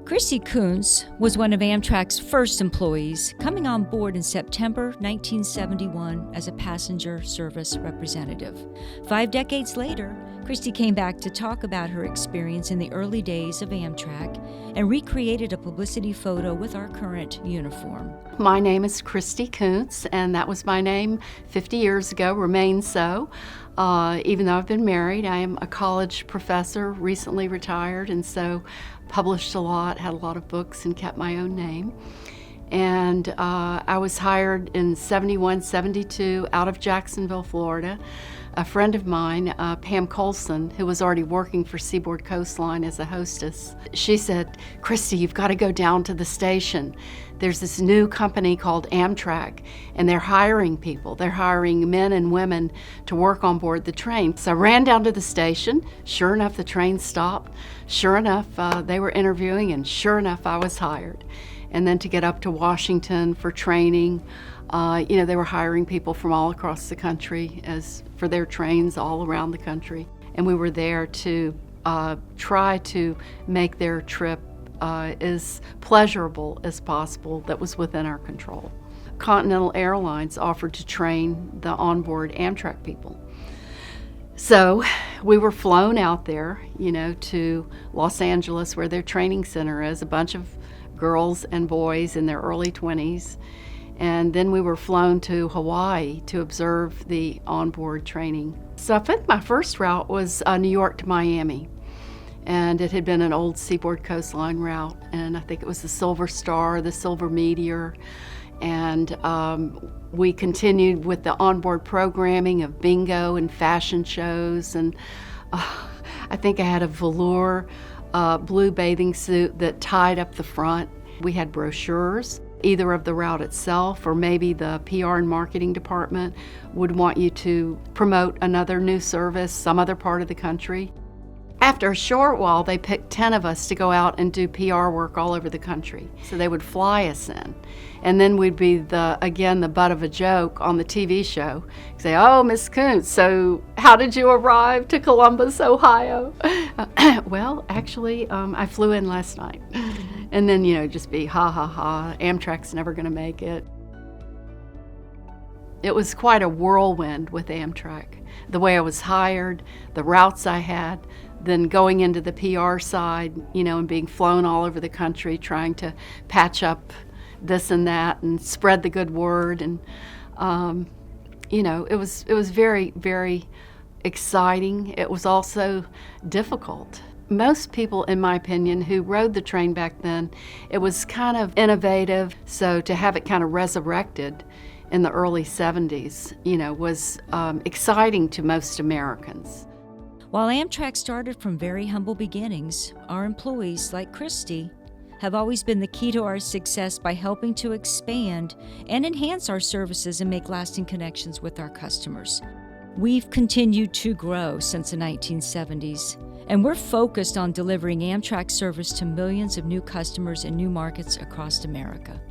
Christy Koontz was one of Amtrak's first employees, coming on board in September 1971 as a passenger service representative. 5 decades later, Christy came back to talk about her experience in the early days of Amtrak and recreated a publicity photo with our current uniform. My name is Christy Koontz, and that was my name 50 years ago, remains so. Even though I've been married, I am a college professor, recently retired, and so published a lot, had a lot of books, and kept my own name. And I was hired in 71, 72 out of Jacksonville, Florida. A friend of mine, Pam Colson, who was already working for Seaboard Coastline as a hostess, she said, "Christy, you've got to go down to the station. There's this new company called Amtrak, and they're hiring people. They're hiring men and women to work on board the train." So I ran down to the station. Sure enough, the train stopped. Sure enough, they were interviewing, and sure enough, I was hired. And then to get up to Washington for training, they were hiring people from all across the country for their trains all around the country. And we were there to try to make their trip as pleasurable as possible that was within our control. Continental Airlines offered to train the onboard Amtrak people. So we were flown out there, to Los Angeles, where their training center is, a bunch of girls and boys in their early 20s. And then we were flown to Hawaii to observe the onboard training. So I think my first route was New York to Miami. And it had been an old Seaboard Coastline route. And I think it was the Silver Star, the Silver Meteor. And we continued with the onboard programming of bingo and fashion shows. And I think I had a velour blue bathing suit that tied up the front. We had brochures. Either of the route itself or maybe the PR and marketing department would want you to promote another new service, some other part of the country. After a short while, they picked 10 of us to go out and do PR work all over the country. So they would fly us in. And then we'd be the butt of a joke on the TV show. Say, "Oh, Miss Koontz, so how did you arrive to Columbus, Ohio?" Well, actually, I flew in last night. And then, just be ha ha ha, Amtrak's never gonna make it. It was quite a whirlwind with Amtrak. The way I was hired, the routes I had, then going into the PR side, and being flown all over the country trying to patch up this and that and spread the good word. And, it was very, very exciting. It was also difficult. Most people, in my opinion, who rode the train back then, it was kind of innovative. So to have it kind of resurrected in the early 70s, was exciting to most Americans. While Amtrak started from very humble beginnings, our employees, like Christy, have always been the key to our success by helping to expand and enhance our services and make lasting connections with our customers. We've continued to grow since the 1970s, and we're focused on delivering Amtrak service to millions of new customers in new markets across America.